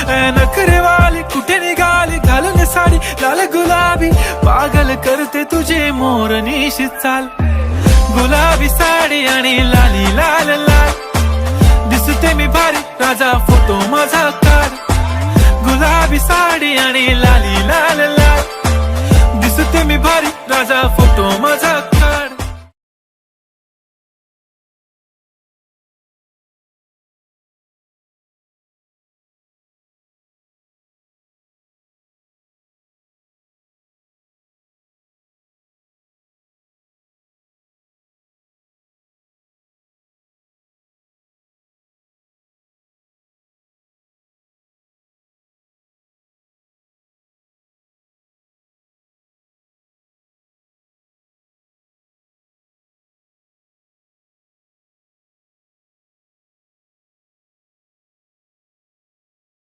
नखरेवाली कुठे निघाली घालून साडी लाल गुलाबी, पागल करते तुझे मोरनीशी चाल. गुलाबी साडी आणि लाली लाल लाल, दिसते मी भारी राजा फोटो माझा काढ. गुलाबी साडी आणि लाली लाल लाल, दिसते मी भारी राजा फोटो माझा.